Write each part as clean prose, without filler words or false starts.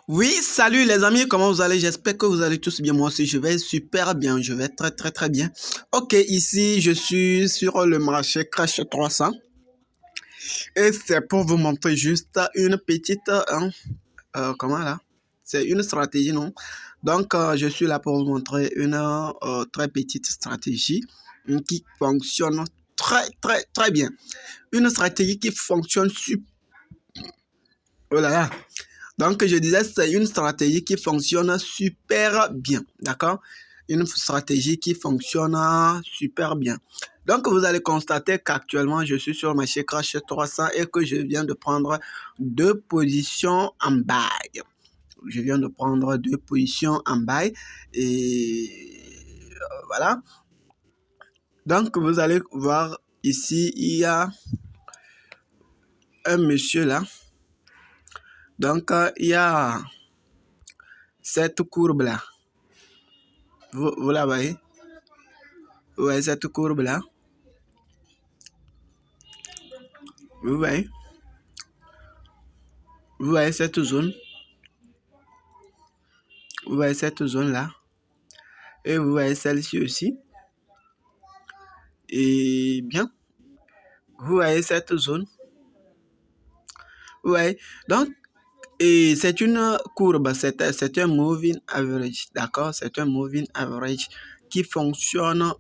Oui, salut les amis, comment vous allez? J'espère que vous allez tous bien. Moi aussi, je vais super bien. Je vais très bien. Ok, ici, je suis sur le marché Crash 300 et c'est pour vous montrer juste une petite, comment là? C'est une stratégie, non? Donc, je suis là pour vous montrer une très petite stratégie qui fonctionne très bien. Une stratégie qui fonctionne super. Oh là là. Donc, je disais, c'est une stratégie qui fonctionne super bien. D'accord? Une stratégie qui fonctionne super bien. Donc, vous allez constater qu'actuellement, je suis sur ma marché Crash 300 et que je viens de prendre deux positions en buy. Je viens de prendre deux positions en buy. Et voilà. Donc, vous allez voir ici, il y a un monsieur là. Donc, il y a cette courbe là. Vous la voyez? Vous voyez cette courbe là? Vous voyez? Vous voyez cette zone? Vous voyez cette zone là? Et vous voyez celle-ci aussi? Et bien, vous voyez cette zone? Vous voyez? Donc, et c'est une courbe, c'est un moving average, d'accord? C'est un moving average qui fonctionne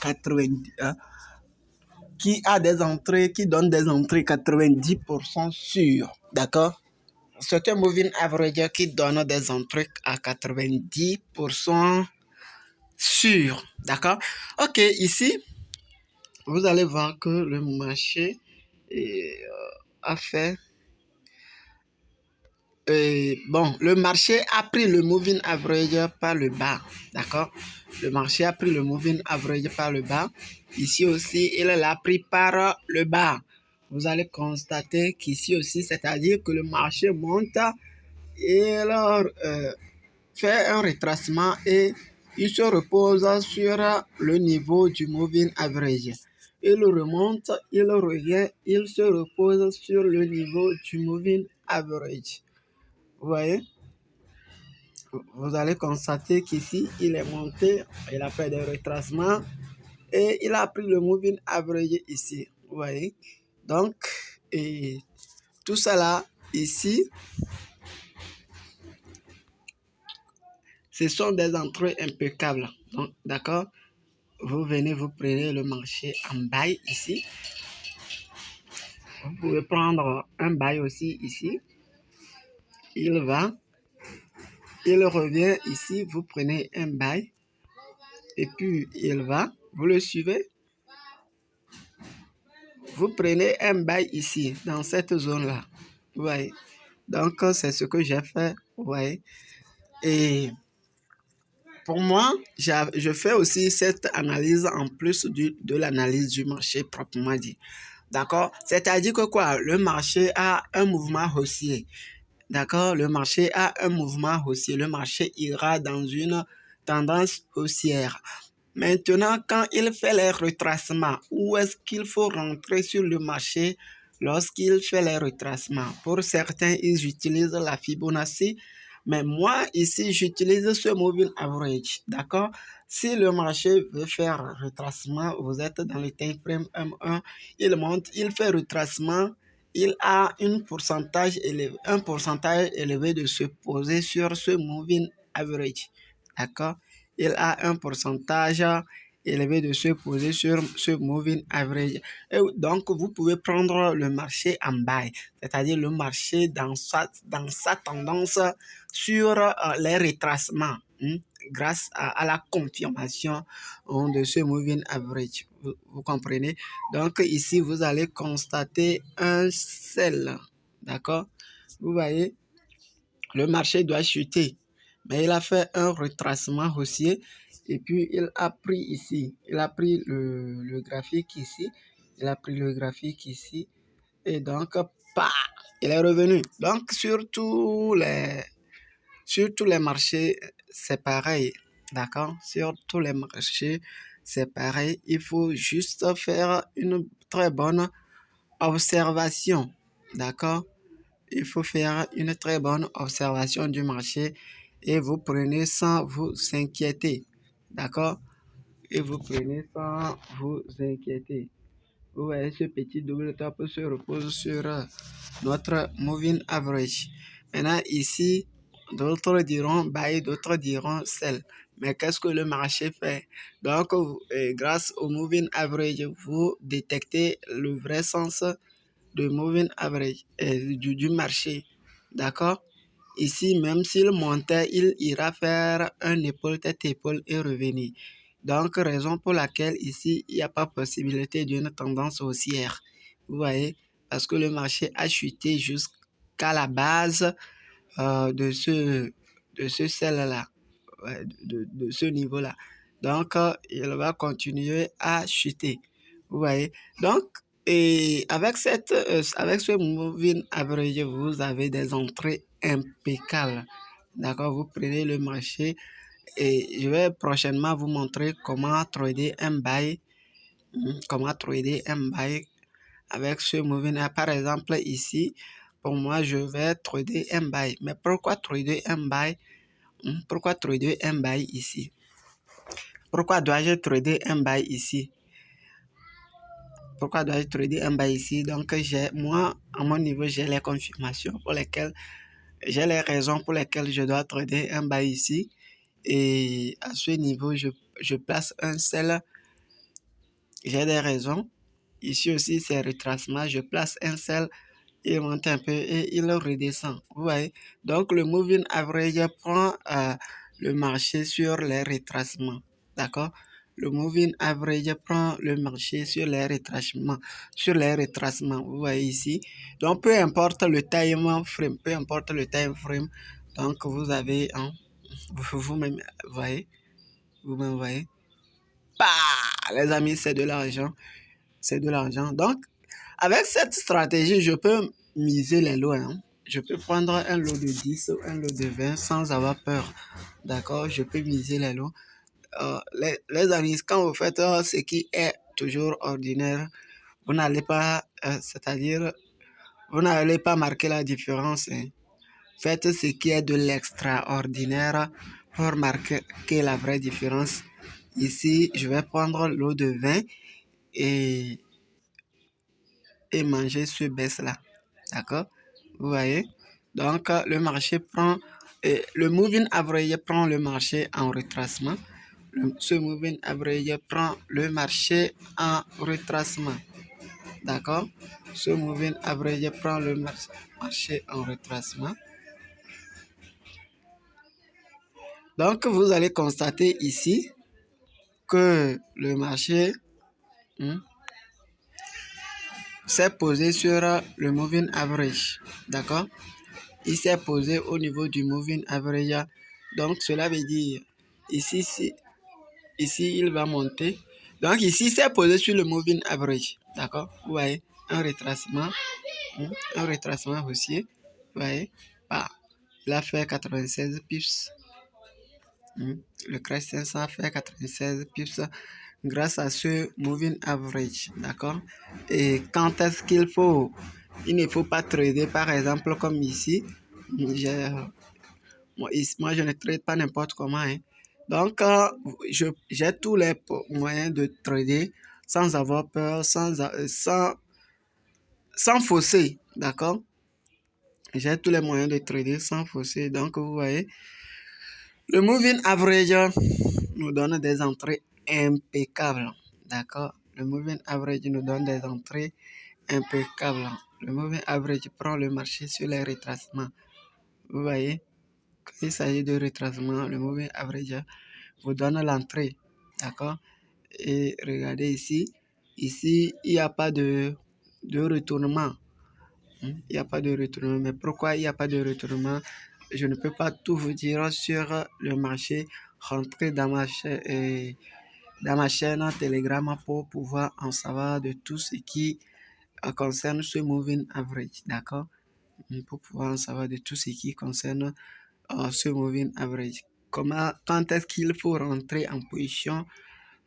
90, hein, qui a des entrées, qui donne des entrées 90% sûres, d'accord? C'est un moving average qui donne des entrées à 90% sûres, d'accord? Ok, ici, vous allez voir que le marché a fait... bon, le marché a pris le moving average par le bas, d'accord? Le marché a pris le moving average par le bas. Ici aussi, il l'a pris par le bas. Vous allez constater qu'ici aussi, c'est-à-dire que le marché monte et alors fait un retracement et il se repose sur le niveau du moving average. Il remonte, il revient, il se repose sur le niveau du moving average. Vous voyez? Vous allez constater qu'ici, il est monté, il a fait des retracements et il a pris le moving average ici. Vous voyez? Donc, et tout cela ici, ce sont des entrées impeccables. Donc, d'accord? Vous venez, vous prenez le marché en buy ici. Vous pouvez prendre un buy aussi ici. Il va, il revient ici, vous prenez un buy. Et puis, il va, vous le suivez. Vous prenez un buy ici, dans cette zone-là. Vous voyez? Donc, c'est ce que j'ai fait. Vous voyez? Et pour moi, je fais aussi cette analyse en plus de l'analyse du marché proprement dit. D'accord? C'est-à-dire que quoi? Le marché a un mouvement haussier. D'accord? Le marché a un mouvement haussier. Le marché ira dans une tendance haussière. Maintenant, quand il fait les retracements, où est-ce qu'il faut rentrer sur le marché lorsqu'il fait les retracements? Pour certains, ils utilisent la Fibonacci, mais moi, ici, j'utilise ce moving average. D'accord? Si le marché veut faire retracement, vous êtes dans le time frame M1, il monte, il fait retracement, il a un pourcentage élevé de se poser sur ce moving average. D'accord? Il a un pourcentage élevé de se poser sur ce moving average. Et donc, vous pouvez prendre le marché en buy, c'est-à-dire le marché dans sa tendance sur les retracements, grâce à la confirmation de ce moving average. Vous comprenez? Donc, ici, vous allez constater un sell. D'accord? Vous voyez, le marché doit chuter. Mais il a fait un retracement haussier et puis il a pris ici, il a pris le graphique ici, il a pris le graphique ici et donc, il est revenu. Donc, sur tous les marchés, c'est pareil, d'accord? Sur tous les marchés, c'est pareil. Il faut juste faire une très bonne observation, d'accord? il faut faire une très bonne observation du marché et vous prenez sans vous inquiéter. D'accord? Et vous prenez sans vous inquiéter. Vous voyez, ce petit double top se repose sur notre moving average. Maintenant, ici, d'autres diront buy, d'autres diront sell. Mais qu'est-ce que le marché fait? Donc, grâce au moving average, vous détectez le vrai sens de moving average du marché. D'accord? Ici, même s'il montait, il ira faire un épaule, tête, épaule et revenir. Donc, raison pour laquelle ici, il n'y a pas possibilité d'une tendance haussière. Vous voyez? Parce que le marché a chuté jusqu'à la base de ce sel-là, de ce niveau-là. Donc, il va continuer à chuter. Vous voyez? Donc, et avec ce moving average, vous avez des entrées impeccables. D'accord? Vous prenez le marché et je vais prochainement vous montrer comment trader un buy. Comment trader un buy avec ce moving. Par exemple, ici, pour moi, je vais trader un buy. Mais pourquoi trader un buy? Pourquoi trader un buy ici? Pourquoi dois-je trader un buy ici? Pourquoi dois-je trader un buy ici? Donc, moi, à mon niveau, j'ai les confirmations pour lesquelles, j'ai les raisons pour lesquelles je dois trader un buy ici. Et à ce niveau, je place un sell. J'ai des raisons. Ici aussi, c'est retracement. Je place un sell. Il monte un peu et il redescend. Vous voyez? Donc, le moving average prend le marché sur les retracements. D'accord? Le moving average prend le marché sur les retracements. Vous voyez ici. Donc, peu importe le time frame, donc vous avez, vous-même voyez, vous-même voyez. Bah, les amis, c'est de l'argent. C'est de l'argent. Donc, avec cette stratégie, je peux miser les lots. Je peux prendre un lot de 10 ou un lot de 20 sans avoir peur. D'accord? Je peux miser les lots. Les amis, quand vous faites ce qui est toujours ordinaire, vous n'allez pas, c'est-à-dire, vous n'allez pas marquer la différence. Faites ce qui est de l'extraordinaire pour marquer la vraie différence. Ici, je vais prendre l'eau de 20 et manger ce baisse-là. D'accord? Vous voyez? Donc, le marché prend, le moving average prend le marché en retracement. Ce moving average prend le marché en retracement. D'accord? Ce moving average prend le marché en retracement. Donc, vous allez constater ici que le marché s'est posé sur le moving average. D'accord? Il s'est posé au niveau du moving average. Donc, cela veut dire, ici, il va monter. Donc, ici, il s'est posé sur le moving average. D'accord? Vous voyez, un retracement haussier. Vous voyez? Ah, il a fait 96 pips. Le Crash 500 a fait 96 pips grâce à ce moving average. D'accord? Et quand est-ce qu'il faut? Il ne faut pas trader, par exemple, comme ici. Moi, je ne trade pas n'importe comment. Donc, j'ai tous les moyens de trader sans avoir peur, sans fausser. D'accord? J'ai tous les moyens de trader sans fausser. Donc, vous voyez, le moving average nous donne des entrées impeccables. D'accord? Le moving average nous donne des entrées impeccables. Le moving average prend le marché sur les retracements. Vous voyez? Quand il s'agit de retracement, le moving average vous donne l'entrée. D'accord? Et regardez ici. Ici, il n'y a pas de retournement. Il n'y a pas de retournement. Mais pourquoi il n'y a pas de retournement? Je ne peux pas tout vous dire sur le marché. Rentrez dans ma chaîne Telegram pour pouvoir en savoir de tout ce qui concerne ce moving average. D'accord? Pour pouvoir en savoir de tout ce qui concerne ce moving average. Quand est-ce qu'il faut rentrer en position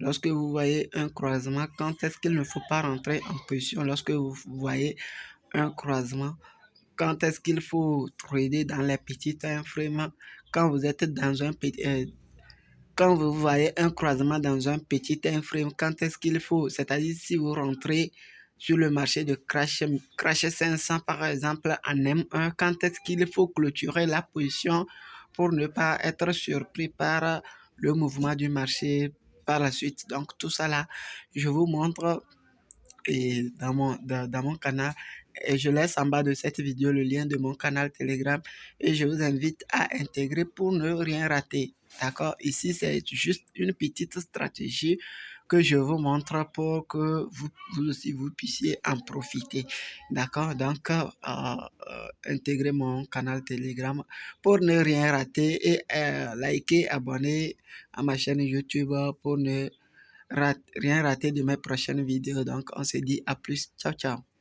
lorsque vous voyez un croisement? Quand est-ce qu'il ne faut pas rentrer en position lorsque vous voyez un croisement? quand est-ce qu'il faut trader dans les petits time frames, quand vous êtes dans un petit, quand vous voyez un croisement dans un petit time frame, quand est-ce qu'il faut, c'est-à-dire si vous rentrez sur le marché de crash 500 par exemple en M1, quand est-ce qu'il faut clôturer la position pour ne pas être surpris par le mouvement du marché par la suite. Donc tout ça là, je vous montre et dans mon canal. Et je laisse en bas de cette vidéo le lien de mon canal Telegram et je vous invite à intégrer pour ne rien rater. D'accord? Ici, c'est juste une petite stratégie que je vous montre pour que vous aussi vous puissiez en profiter. D'accord? Donc, intégrez mon canal Telegram pour ne rien rater et liker, abonner à ma chaîne YouTube pour ne rien rater de mes prochaines vidéos. Donc, on se dit à plus. Ciao, ciao.